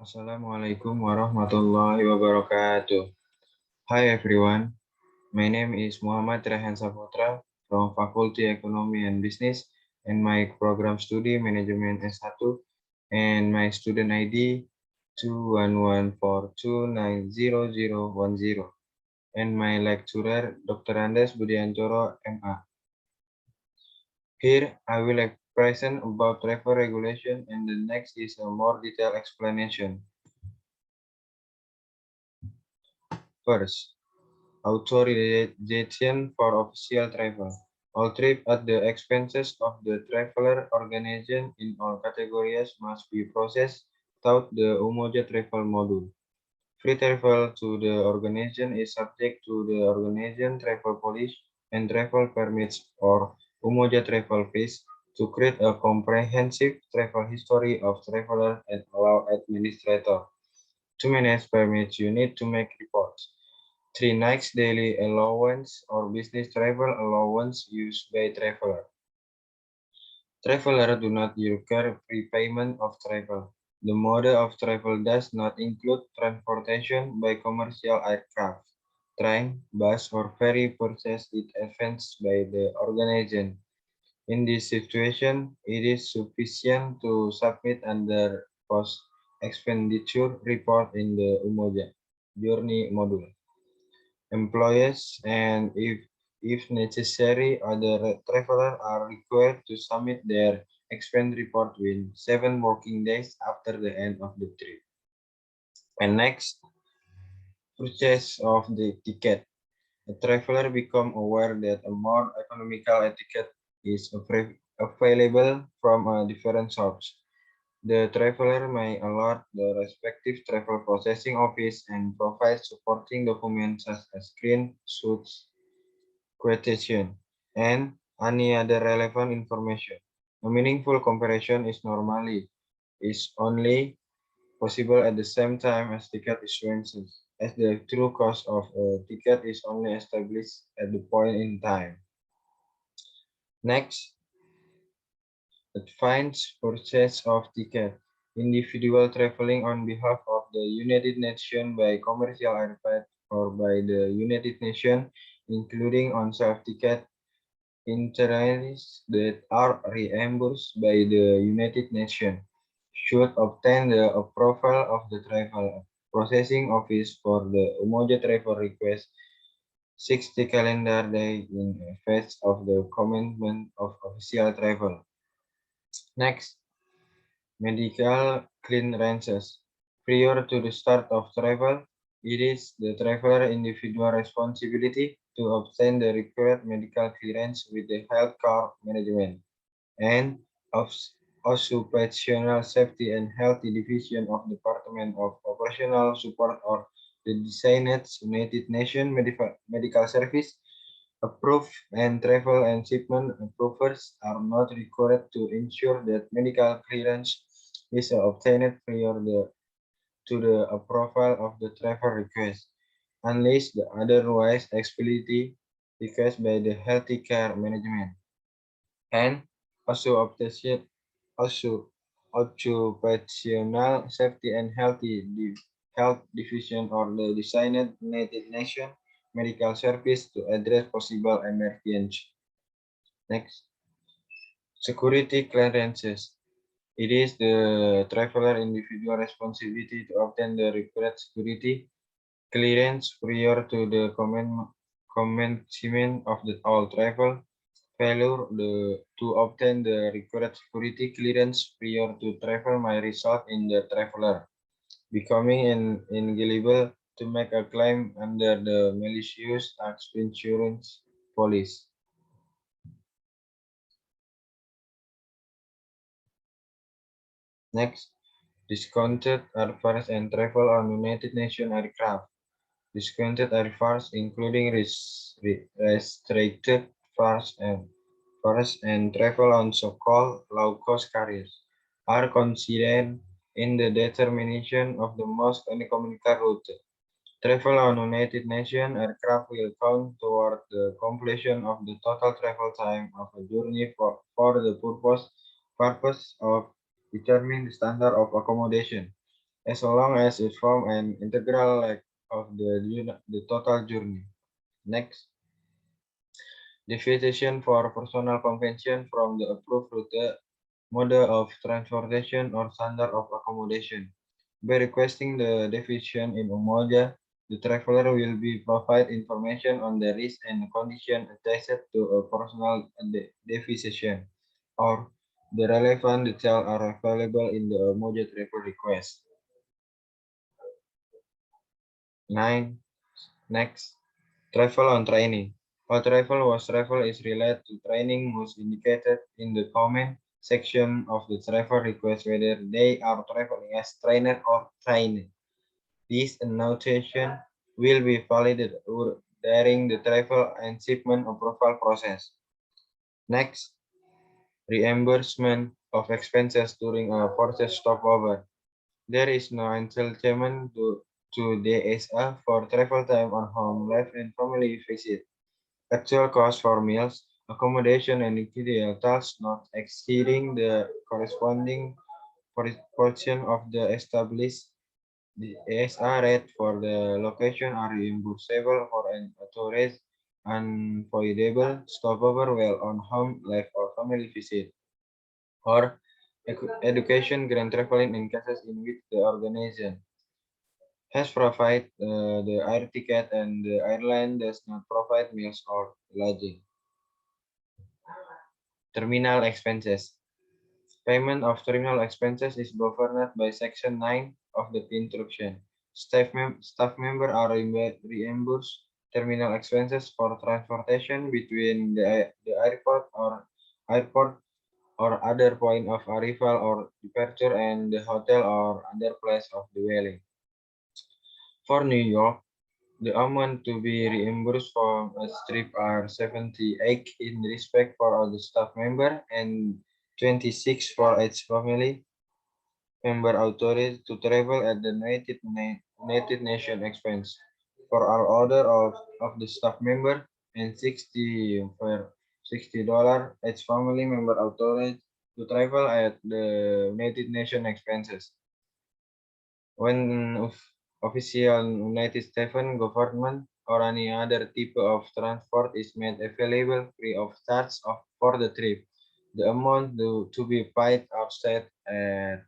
Assalamualaikum warahmatullahi wabarakatuh. Hi everyone, my name is Muhammad Rehan Saputra from Faculty Economy and Business and my program studi Management S1 and my student ID 211429010 and my lecturer Dr. Andes Budiantoro MA. Here I will present about travel regulation and the next is a more detailed explanation. First, authorization for official travel. All trips at the expenses of the traveler organization in all categories must be processed through the Umoja Travel Module. Free travel to the organization is subject to the organization travel policy and travel permits or Umoja travel fees to create a comprehensive travel history of traveler and allow administrator. To manage permits, you need to make reports. 3 nights daily allowance or business travel allowance used by traveler. Traveler do not require prepayment of travel. The mode of travel does not include transportation by commercial aircraft, train, bus, or ferry purchased in advance by the organization. In this situation, it is sufficient to submit under post expenditure report in the Umoja Journey module. Employees and if necessary, other travelers are required to submit their expense report within 7 working days after the end of the trip. And next, purchase of the ticket. A traveler become aware that a more economical ticket is available from a different source. The traveler may alert the respective travel processing office and provide supporting documents such as screenshots, quotation, and any other relevant information. A meaningful comparison is normally is only possible at the same time as ticket issuances, as the true cost of a ticket is only established at the point in time. Next, advance purchase of ticket. Individual traveling on behalf of the United Nations by commercial aircraft or by the United Nations, including on-sale ticket itineraries that are reimbursed by the United Nations should obtain the approval of the travel processing office for the Umoja travel request 60 calendar day in advance of the commencement of official travel. Next, medical clearances. Prior to the start of travel, it is the traveler individual responsibility to obtain the required medical clearance with the health care management and of Occupational Safety and Health Division of Department of Operational Support or the designated United Nations Medical Service approved and travel and shipment approvers are not required to ensure that medical clearance is obtained prior to the approval of the travel request, unless the otherwise explicitly requested by the healthcare management. And also obtain also occupational safety and health division or the designated United Nations medical service to address possible emergency. Next, security clearances. It is the traveler individual responsibility to obtain the required security clearance prior to the commencement of the all travel. Failure to obtain the required security clearance prior to travel may result in the traveler becoming ineligible to make a claim under the malicious tax insurance policy. Next, discounted airfares and travel on United Nations aircraft. Discounted airfares, including restricted fares and travel on so-called low-cost carriers, are considered in the determination of the most economical route. Travel on United Nations aircraft will count toward the completion of the total travel time of a journey for the purpose of determining the standard of accommodation. as long as it forms an integral leg of the total journey. Next, deviation for personal convention from the approved route, mode of transportation, or standard of accommodation. By requesting the deviation in Umoja, the traveler will be provided information on the risk and condition attached to a personal deviation, or the relevant details are available in the Umoja travel request. 9. Next, travel on training. How travel is related to training most indicated in the comment section of the travel request whether they are traveling as trainer or trained. This annotation will be validated during the travel and shipment approval process. Next, reimbursement of expenses during a forced stopover. There is no entitlement to DSA for travel time on home life and family visit. Actual cost for meals, accommodation, and utilities not exceeding the corresponding portion of the established the ASR rate for the location are reimbursable for an authorized unavoidable stopover while on home life or family visit, or education grant traveling in cases in which the organization has provided the air ticket and the airline does not provide meals or lodging. Terminal expenses. Payment of terminal expenses is governed by Section 9 of the instruction. Staff members are reimbursed terminal expenses for transportation between the airport or other point of arrival or departure and the hotel or other place of dwelling. For New York, the amount to be reimbursed for a trip are 78 in respect for all the staff member and 26 for each family member authorized to travel at the United Nations expense. For all other of the staff member and 60 for $60 each family member authorized to travel at the United Nations expenses. When official United States government or any other type of transport is made available free of charge for the trip, the amount to be paid are set at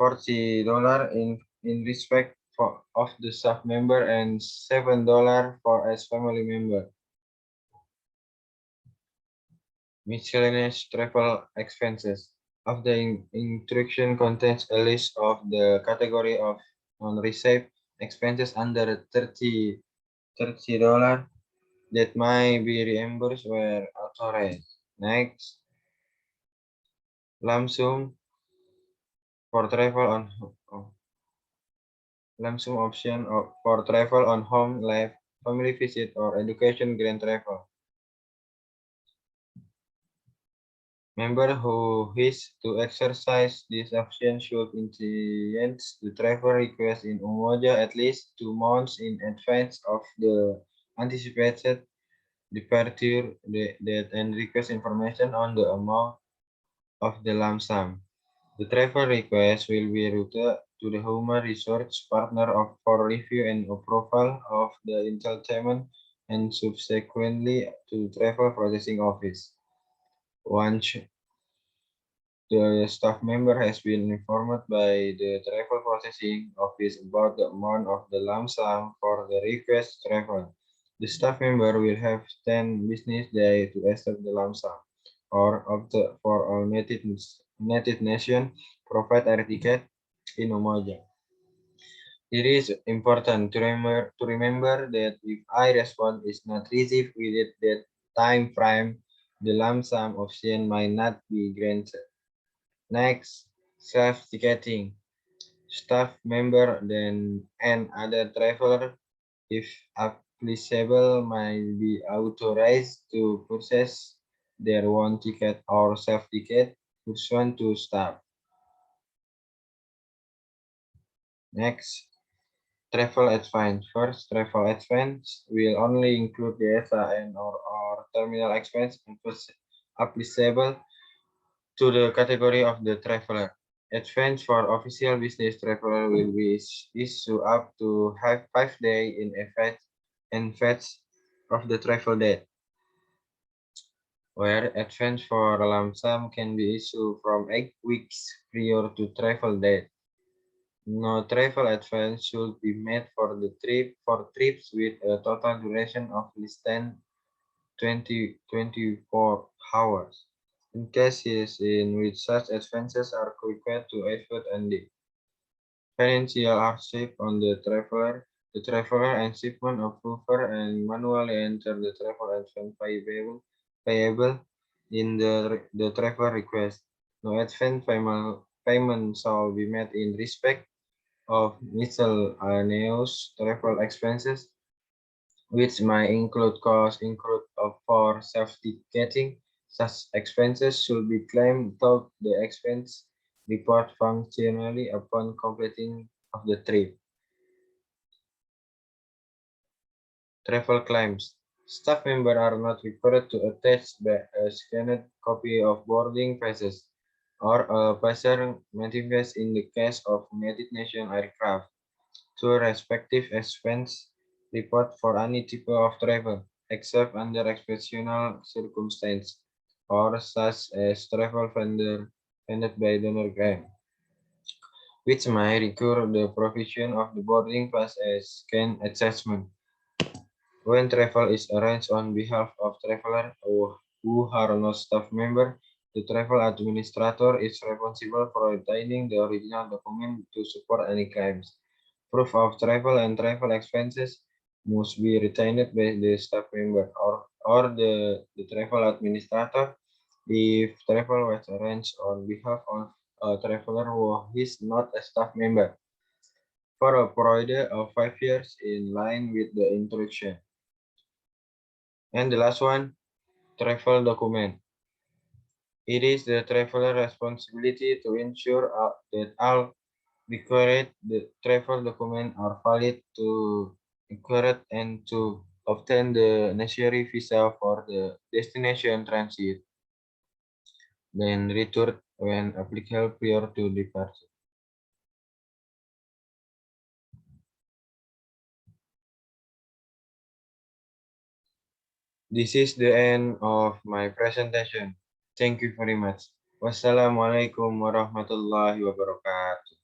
$40 in respect of the staff member and $7 for as family member. Miscellaneous travel expenses of the instruction contains a list of the category of non-received expenses under $30 that might be reimbursed where authorized. Next, lump sum for travel on lump sum option for travel on home life, family visit, or education grant travel. Member who wish to exercise this option should initiate the travel request in Umoja at least 2 months in advance of the anticipated departure date and request information on the amount of the lump sum. The travel request will be routed to the human resource partner for review and approval of the entitlement and subsequently to travel processing office. Once the staff member has been informed by the travel processing office about the amount of the lump sum for the request travel. The staff member will have 10 business days to accept the lump sum or opt for a native nation provide air ticket in Umoja. It is important to remember that if I response is not received within that time frame, the lump sum option might not be granted. Next, self-ticketing. Staff member then and other traveler, if applicable, might be authorized to purchase their own ticket or self-ticket pursuant to staff. Next, travel expense. First, travel expense will only include the SAN or terminal expense applicable to the category of the traveler. Advance for official business traveler will be issued up to 5 days in advance of the travel date, where advance for lump sum can be issued from 8 weeks prior to travel date. No travel advance should be made for the trips with a total duration of less than 24 hours. In cases in which such advances are required to avoid any financial hardship on the traveler and shipment approver and manually enter the travel advance payable in the travel request. No advance payment shall be made in respect of miscellaneous travel expenses, which might include costs incurred for self-ticketing. Such expenses should be claimed through the expense report functionally upon completing of the trip. Travel claims. Staff members are not required to attach a scanned copy of boarding passes or a passenger manifest in the case of United Nations aircraft to respective expense report for any type of travel, except under exceptional circumstances, or such as travel funded by donor grant, which may require the provision of the boarding pass as scan assessment. When travel is arranged on behalf of travelers who are not staff members, the travel administrator is responsible for obtaining the original document to support any claims. Proof of travel and travel expenses must be retained by the staff member or the travel administrator if travel was arranged on behalf of a traveler who is not a staff member for a period of 5 years in line with the instruction. And the last one, travel document. It is the traveler responsibility to ensure that all required the travel documents are valid to accurate and to obtain the necessary visa for the destination transit, then return when applicable prior to departure. This is the end of my presentation. Thank you very much. Wassalamualaikum warahmatullahi wabarakatuh.